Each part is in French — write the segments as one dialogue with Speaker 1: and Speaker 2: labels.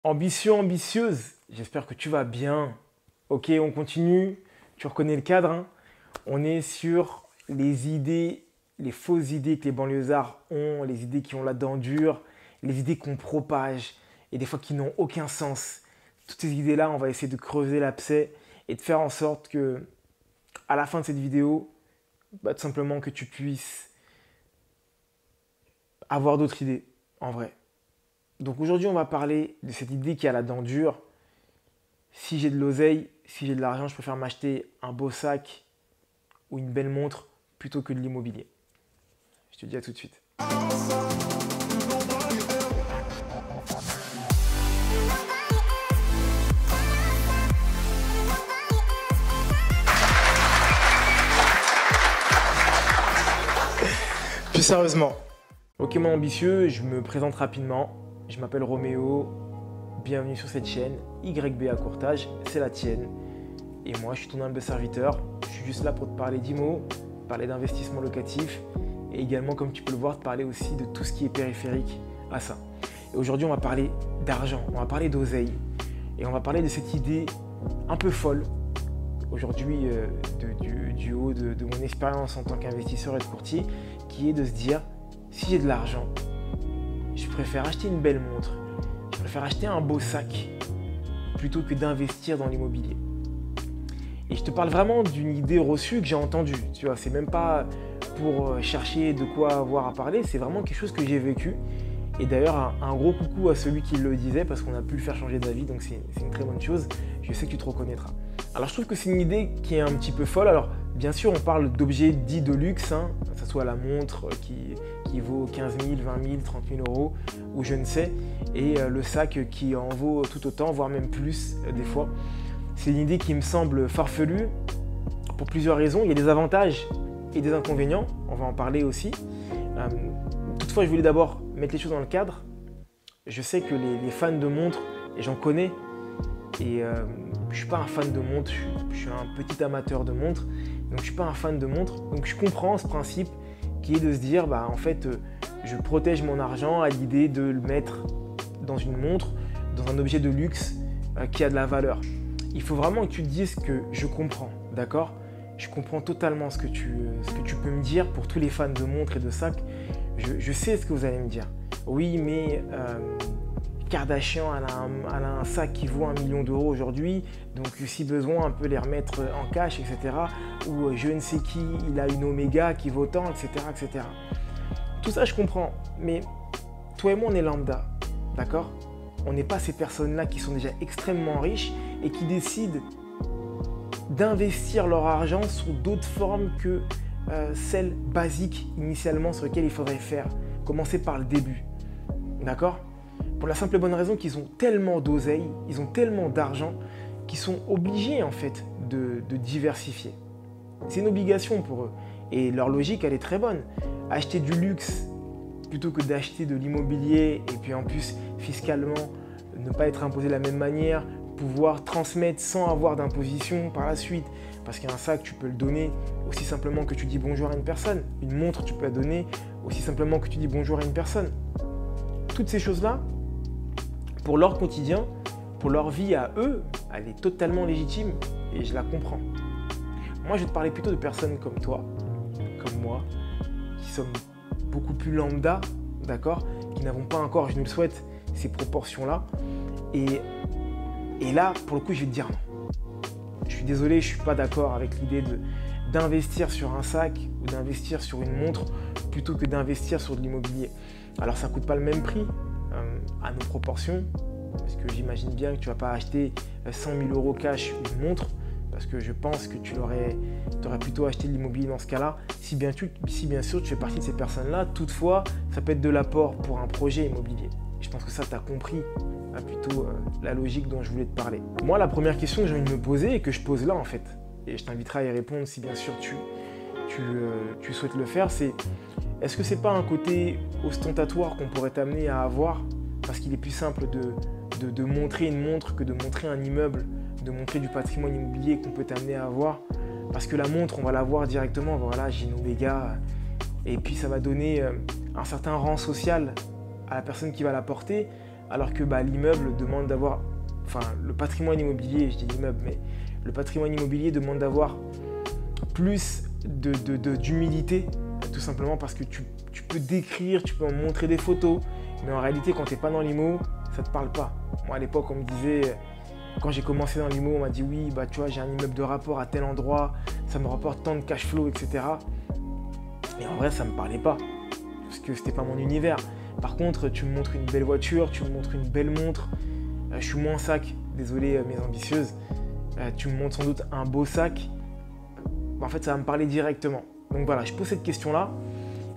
Speaker 1: Ambitieux, ambitieuse, j'espère que tu vas bien. Ok, on continue. Tu reconnais le cadre, hein. On est sur les idées, les fausses idées que les banlieusards ont, les idées qui ont la dent dure, les idées qu'on propage et des fois qui n'ont aucun sens. Toutes ces idées-là, on va essayer de creuser l'abcès et de faire en sorte que, à la fin de cette vidéo, tout simplement que tu puisses avoir d'autres idées, en vrai. Donc aujourd'hui, on va parler de cette idée qui a la dent dure. Si j'ai de l'oseille, si j'ai de l'argent, je préfère m'acheter un beau sac ou une belle montre plutôt que de l'immobilier. Je te dis à tout de suite. Plus sérieusement. Ok mon ambitieux, je me présente rapidement. Je m'appelle Roméo. Bienvenue sur cette chaîne. YB à courtage, c'est la tienne. Et moi, je suis ton humble serviteur. Je suis juste là pour te parler d'IMO, parler d'investissement locatif et également, comme tu peux le voir, te parler aussi de tout ce qui est périphérique à ça. Et aujourd'hui, on va parler d'argent, on va parler d'oseille et on va parler de cette idée un peu folle aujourd'hui du haut de mon expérience en tant qu'investisseur et de courtier, qui est de se dire, si j'ai de l'argent, je préfère acheter une belle montre, je préfère acheter un beau sac plutôt que d'investir dans l'immobilier. Et je te parle vraiment d'une idée reçue que j'ai entendue. Tu vois, c'est même pas pour chercher de quoi avoir à parler, c'est vraiment quelque chose que j'ai vécu. Et d'ailleurs, un gros coucou à celui qui le disait parce qu'on a pu le faire changer d'avis, donc c'est une très bonne chose. Je sais que tu te reconnaîtras. Alors je trouve que c'est une idée qui est un petit peu folle. Alors bien sûr, on parle d'objets dits de luxe, hein, que ce soit la montre qui vaut 15 000, 20 000, 30 000 euros ou je ne sais, et le sac qui en vaut tout autant, voire même plus des fois. C'est une idée qui me semble farfelue pour plusieurs raisons. Il y a des avantages et des inconvénients, on va en parler aussi. Toutefois, je voulais d'abord mettre les choses dans le cadre. Je sais que les fans de montres, et j'en connais, et je ne suis pas un fan de montres, je suis un petit amateur de montres, donc je ne suis pas un fan de montres. Donc je comprends ce principe qui est de se dire, en fait, je protège mon argent à l'idée de le mettre dans une montre, dans un objet de luxe qui a de la valeur. Il faut vraiment que tu te dises que je comprends, d'accord? Je comprends totalement ce que tu peux me dire pour tous les fans de montres et de sacs. Je sais ce que vous allez me dire. Oui, mais Kardashian, elle a un sac qui vaut 1 million d'euros aujourd'hui, donc si besoin, on peut les remettre en cash, etc. Ou je ne sais qui, il a une Omega qui vaut tant, etc., etc. Tout ça, je comprends, mais toi et moi, on est lambda, d'accord? On n'est pas ces personnes-là qui sont déjà extrêmement riches et qui décident d'investir leur argent sur d'autres formes que celles basiques initialement sur lesquelles il faudrait faire. Commencer par le début, d'accord? Pour la simple et bonne raison qu'ils ont tellement d'oseille, ils ont tellement d'argent qu'ils sont obligés en fait de diversifier. C'est une obligation pour eux et leur logique elle est très bonne. Acheter du luxe plutôt que d'acheter de l'immobilier et puis en plus fiscalement ne pas être imposé de la même manière, pouvoir transmettre sans avoir d'imposition par la suite, parce qu'un sac tu peux le donner aussi simplement que tu dis bonjour à une personne, une montre tu peux la donner aussi simplement que tu dis bonjour à une personne. Toutes ces choses-là, pour leur quotidien, pour leur vie à eux, elle est totalement légitime et je la comprends. Moi je vais te parler plutôt de personnes comme toi, comme moi, qui sommes beaucoup plus lambda, d'accord, qui n'avons pas encore, je nous le souhaite, ces proportions-là. Et là, pour le coup, je vais te dire non. Je suis désolé, je ne suis pas d'accord avec l'idée d'investir sur un sac ou d'investir sur une montre plutôt que d'investir sur de l'immobilier. Alors, ça ne coûte pas le même prix à nos proportions, parce que j'imagine bien que tu ne vas pas acheter 100 000 euros cash une montre, parce que je pense que tu aurais plutôt acheté de l'immobilier dans ce cas-là, si bien sûr tu fais partie de ces personnes-là. Toutefois, ça peut être de l'apport pour un projet immobilier. Je pense que ça, tu as compris plutôt la logique dont je voulais te parler. Moi, la première question que j'ai envie de me poser et que je pose là en fait, et je t'inviterai à y répondre si bien sûr tu souhaites le faire, c'est est-ce que c'est pas un côté ostentatoire qu'on pourrait t'amener à avoir parce qu'il est plus simple de montrer une montre que de montrer un immeuble, de montrer du patrimoine immobilier qu'on peut t'amener à avoir, parce que la montre, on va la voir directement, voilà, j'ai une Omega, et puis ça va donner un certain rang social à la personne qui va la porter, alors que l'immeuble demande d'avoir, enfin le patrimoine immobilier, je dis l'immeuble, mais le patrimoine immobilier demande d'avoir plus d'humilité, tout simplement parce que tu peux décrire, tu peux en montrer des photos, mais en réalité quand tu n'es pas dans l'IMO, ça ne te parle pas. Moi à l'époque on me disait, quand j'ai commencé dans l'IMO, on m'a dit oui, tu vois, j'ai un immeuble de rapport à tel endroit, ça me rapporte tant de cash flow, etc. Et en vrai ça ne me parlait pas, parce que c'était pas mon univers. Par contre, tu me montres une belle voiture, tu me montres une belle montre, je suis moins sac, désolé mes ambitieuses, tu me montres sans doute un beau sac, en fait ça va me parler directement. Donc voilà, je pose cette question-là.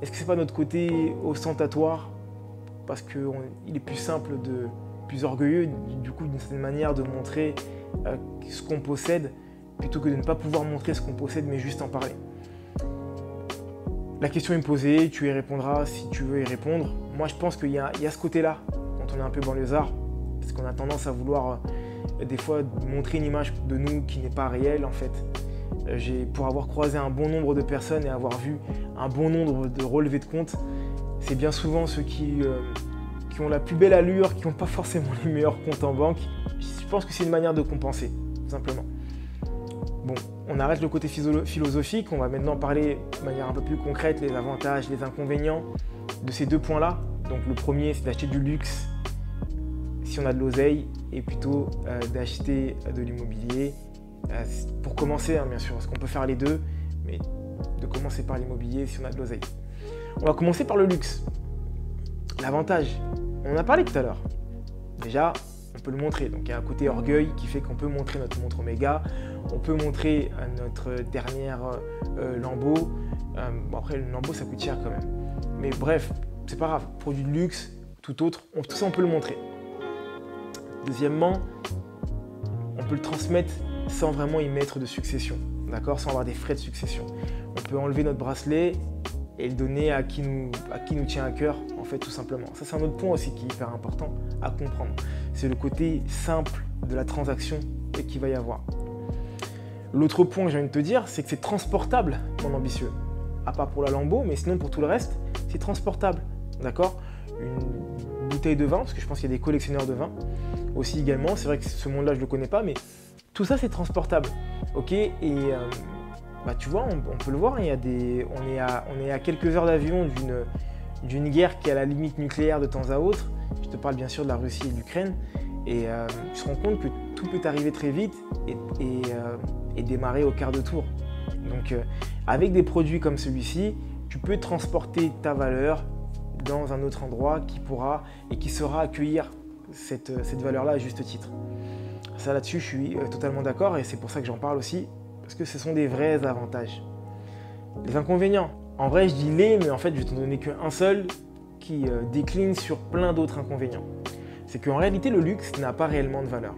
Speaker 1: Est-ce que c'est pas notre côté ostentatoire, parce qu'il est plus simple, plus orgueilleux, du coup d'une certaine manière, de montrer ce qu'on possède, plutôt que de ne pas pouvoir montrer ce qu'on possède, mais juste en parler. La question est posée, tu y répondras si tu veux y répondre. Moi je pense qu'il y a ce côté-là, quand on est un peu banlieusard, parce qu'on a tendance à vouloir des fois montrer une image de nous qui n'est pas réelle en fait. Pour avoir croisé un bon nombre de personnes et avoir vu un bon nombre de relevés de compte, c'est bien souvent ceux qui ont la plus belle allure, qui n'ont pas forcément les meilleurs comptes en banque. Je pense que c'est une manière de compenser, tout simplement. Bon, on arrête le côté philosophique, on va maintenant parler de manière un peu plus concrète, les avantages, les inconvénients de ces deux points-là. Donc le premier, c'est d'acheter du luxe si on a de l'oseille, et plutôt d'acheter de l'immobilier. Pour commencer, bien sûr, parce qu'on peut faire les deux, mais de commencer par l'immobilier si on a de l'oseille. On va commencer par le luxe. L'avantage, on en a parlé tout à l'heure. Déjà, on peut le montrer. Donc il y a un côté orgueil qui fait qu'on peut montrer notre montre Omega, on peut montrer notre dernière Lambo. Bon après, le Lambo, ça coûte cher quand même. Mais bref, c'est pas grave. Produit de luxe, tout autre, tout ça, on peut le montrer. Deuxièmement, on peut le transmettre sans vraiment y mettre de succession, d'accord, sans avoir des frais de succession. On peut enlever notre bracelet et le donner à qui nous tient à cœur, en fait, tout simplement. Ça, c'est un autre point aussi qui est hyper important à comprendre. C'est le côté simple de la transaction et qu'il va y avoir. L'autre point que j'ai envie de te dire, c'est que c'est transportable, mon ambitieux. À part pour la Lambo, mais sinon pour tout le reste, c'est transportable, d'accord. Une bouteille de vin, parce que je pense qu'il y a des collectionneurs de vin aussi également. C'est vrai que ce monde-là, je ne le connais pas, mais tout ça, c'est transportable, ok. Et tu vois, on peut le voir, on est à quelques heures d'avion d'une guerre qui est à la limite nucléaire de temps à autre. Je te parle bien sûr de la Russie et de l'Ukraine. Et tu te rends compte que tout peut arriver très vite et démarrer au quart de tour. Donc, avec des produits comme celui-ci, tu peux transporter ta valeur dans un autre endroit qui saura accueillir cette valeur-là à juste titre. Ça là-dessus, je suis totalement d'accord et c'est pour ça que j'en parle aussi, parce que ce sont des vrais avantages. Les inconvénients, en vrai je dis mais en fait je vais t'en donner qu'un seul qui décline sur plein d'autres inconvénients. C'est qu'en réalité le luxe n'a pas réellement de valeur.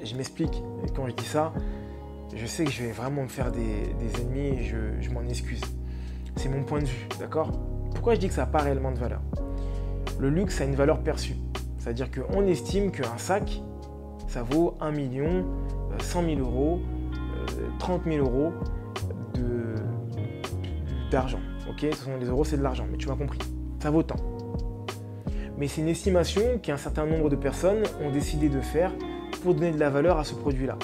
Speaker 1: Je m'explique, quand je dis ça, je sais que je vais vraiment me faire des ennemis et je m'en excuse. C'est mon point de vue, d'accord? Pourquoi je dis que ça n'a pas réellement de valeur? Le luxe a une valeur perçue, c'est-à-dire qu'on estime qu'un sac, ça vaut 1 million, 100 000 euros, 30 000 euros d'argent. Ok, les euros, c'est de l'argent, mais tu m'as compris. Ça vaut tant. Mais c'est une estimation qu'un certain nombre de personnes ont décidé de faire pour donner de la valeur à ce produit-là.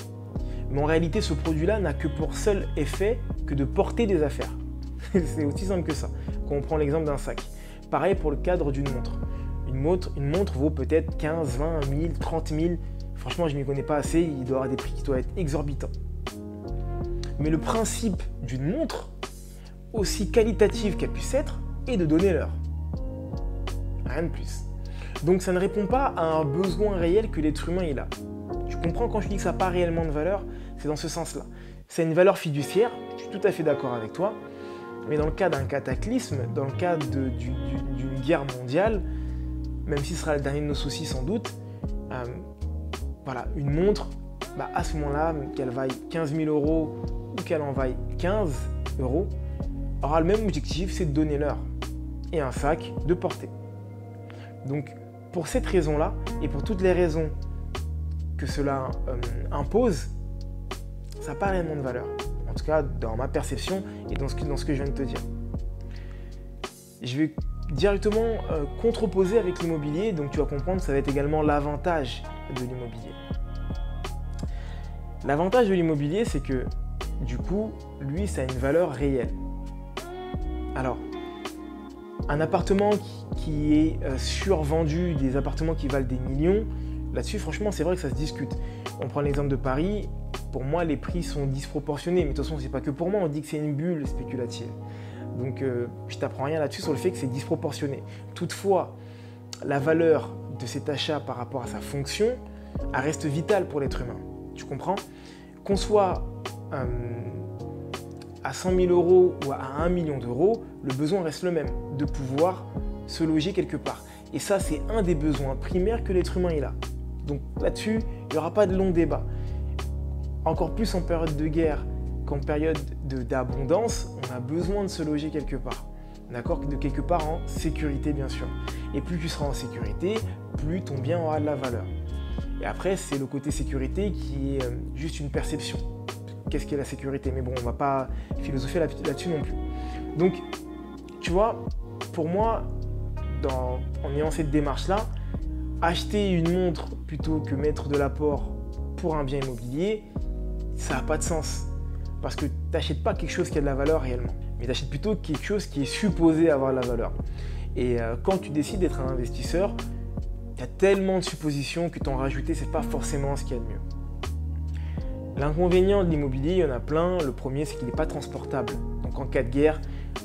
Speaker 1: Mais en réalité, ce produit-là n'a que pour seul effet que de porter des affaires. C'est aussi simple que ça, quand on prend l'exemple d'un sac. Pareil pour le cadre d'une montre. Une montre vaut peut-être 15, 20 000, 30 000. Franchement, je ne m'y connais pas assez, il doit y avoir des prix qui doivent être exorbitants. Mais le principe d'une montre, aussi qualitative qu'elle puisse être, est de donner l'heure. Rien de plus. Donc ça ne répond pas à un besoin réel que l'être humain il a. Tu comprends quand je dis que ça n'a pas réellement de valeur? C'est dans ce sens-là. C'est une valeur fiduciaire, je suis tout à fait d'accord avec toi, mais dans le cas d'un cataclysme, dans le cas d'une guerre mondiale, même si ce sera le dernier de nos soucis sans doute, voilà, une montre, à ce moment-là, qu'elle vaille 15 000 euros ou qu'elle en vaille 15 euros, aura le même objectif, c'est de donner l'heure. Et un sac de porter. Donc, pour cette raison-là, et pour toutes les raisons que cela impose, ça n'a pas réellement de valeur. En tout cas, dans ma perception et dans ce que je viens de te dire. Je vais directement contreposé avec l'immobilier, donc tu vas comprendre que ça va être également l'avantage de l'immobilier. L'avantage de l'immobilier, c'est que du coup, lui, ça a une valeur réelle. Alors, un appartement qui est survendu, des appartements qui valent des millions, là-dessus, franchement, c'est vrai que ça se discute. On prend l'exemple de Paris, pour moi, les prix sont disproportionnés, mais de toute façon, c'est pas que pour moi, on dit que c'est une bulle spéculative. Donc, je t'apprends rien là-dessus sur le fait que c'est disproportionné. Toutefois, la valeur de cet achat par rapport à sa fonction, elle reste vitale pour l'être humain. Tu comprends? Qu'on soit à 100 000 euros ou à 1 million d'euros, le besoin reste le même, de pouvoir se loger quelque part. Et ça, c'est un des besoins primaires que l'être humain a. Donc là-dessus, il n'y aura pas de long débat. Encore plus en période de guerre qu'en période d'abondance, on a besoin de se loger quelque part. D'accord? De quelque part en sécurité, bien sûr. Et plus tu seras en sécurité, plus ton bien aura de la valeur. Et après, c'est le côté sécurité qui est juste une perception. Qu'est-ce qu'est la sécurité? Mais bon, on ne va pas philosopher là-dessus non plus. Donc, tu vois, pour moi, en ayant cette démarche-là, acheter une montre plutôt que mettre de l'apport pour un bien immobilier, ça n'a pas de sens. Parce que tu n'achètes pas quelque chose qui a de la valeur réellement, mais tu achètes plutôt quelque chose qui est supposé avoir de la valeur. Et quand tu décides d'être un investisseur, il y a tellement de suppositions que t'en rajouter, c'est pas forcément ce qu'il y a de mieux. L'inconvénient de l'immobilier, il y en a plein. Le premier, c'est qu'il n'est pas transportable. Donc en cas de guerre,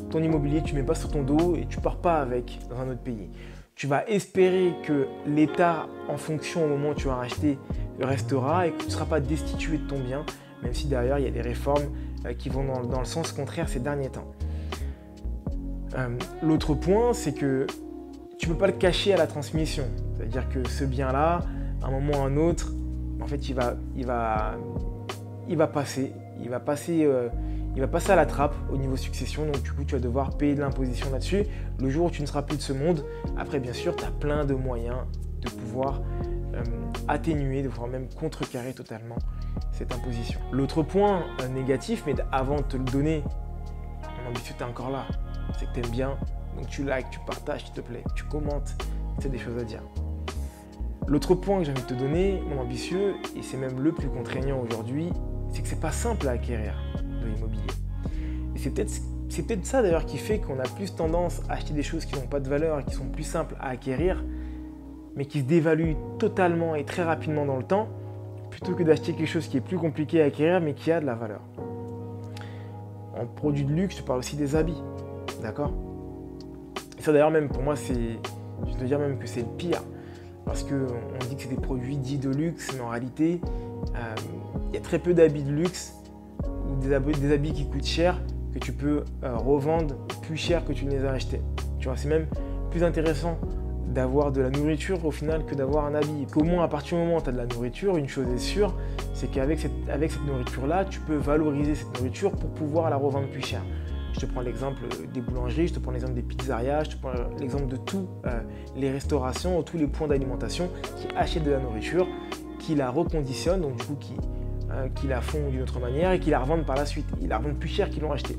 Speaker 1: ton immobilier, tu ne mets pas sur ton dos et tu ne pars pas avec dans un autre pays. Tu vas espérer que l'État, en fonction au moment où tu vas racheter, restera et que tu ne seras pas destitué de ton bien, même si derrière, il y a des réformes qui vont dans le sens contraire ces derniers temps. L'autre point, c'est que tu ne peux pas le cacher à la transmission. C'est-à-dire que ce bien-là, à un moment ou à un autre, en fait, il va passer à la trappe au niveau succession. Donc, du coup, tu vas devoir payer de l'imposition là-dessus. Le jour où tu ne seras plus de ce monde, après, bien sûr, tu as plein de moyens de pouvoir atténuer, de pouvoir même contrecarrer totalement cette imposition. L'autre point négatif, mais avant de te le donner, mon ambition, tu es encore là. C'est que tu aimes bien. Donc, tu likes, tu partages, s'il te plaît, tu commentes. C'est des choses à dire. L'autre point que j'ai envie de te donner, mon ambitieux, et c'est même le plus contraignant aujourd'hui, c'est que c'est pas simple à acquérir de l'immobilier. Et c'est peut-être ça d'ailleurs qui fait qu'on a plus tendance à acheter des choses qui n'ont pas de valeur et qui sont plus simples à acquérir, mais qui se dévaluent totalement et très rapidement dans le temps, plutôt que d'acheter quelque chose qui est plus compliqué à acquérir mais qui a de la valeur. En produits de luxe, je parle aussi des habits, d'accord? Et ça d'ailleurs même pour moi, je dois dire même que c'est le pire. Parce qu'on dit que c'est des produits dits de luxe, mais en réalité, il y a très peu d'habits de luxe ou des habits qui coûtent cher que tu peux revendre plus cher que tu ne les as achetés. Tu vois, c'est même plus intéressant d'avoir de la nourriture au final que d'avoir un habit. Qu'au moins à partir du moment où tu as de la nourriture, une chose est sûre, c'est qu'avec cette nourriture-là, tu peux valoriser cette nourriture pour pouvoir la revendre plus cher. Je te prends l'exemple des boulangeries, je te prends l'exemple des pizzerias, je te prends l'exemple de tous les restaurations, tous les points d'alimentation qui achètent de la nourriture, qui la reconditionnent, donc du coup qui la font d'une autre manière et qui la revendent par la suite. Ils la revendent plus cher qu'ils l'ont acheté.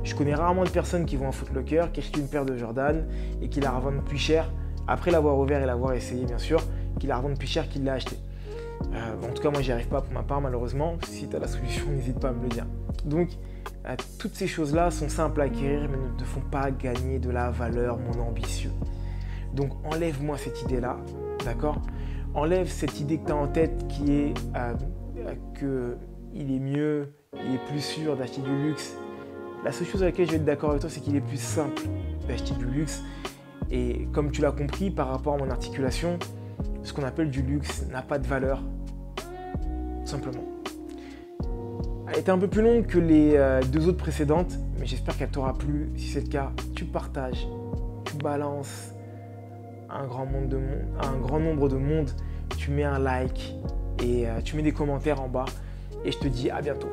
Speaker 1: Je connais rarement de personnes qui vont à Foot Locker, qui achètent une paire de Jordan et qui la revendent plus cher, après l'avoir ouvert et l'avoir essayé bien sûr, qui la revendent plus cher qu'ils l'ont acheté. En tout cas, moi, j'y arrive pas pour ma part, malheureusement. Si tu as la solution, n'hésite pas à me le dire. Donc, toutes ces choses-là sont simples à acquérir, mais ne te font pas gagner de la valeur, mon ambitieux. Donc, enlève-moi cette idée-là, d'accord? Enlève cette idée que tu as en tête qui est qu'il est mieux, il est plus sûr d'acheter du luxe. La seule chose à laquelle je vais être d'accord avec toi, c'est qu'il est plus simple d'acheter du luxe. Et comme tu l'as compris par rapport à mon articulation, ce qu'on appelle du luxe n'a pas de valeur, tout simplement. Elle était un peu plus longue que les deux autres précédentes, mais j'espère qu'elle t'aura plu. Si c'est le cas, tu partages, tu balances un grand nombre de monde, tu mets un like et tu mets des commentaires en bas. Et je te dis à bientôt.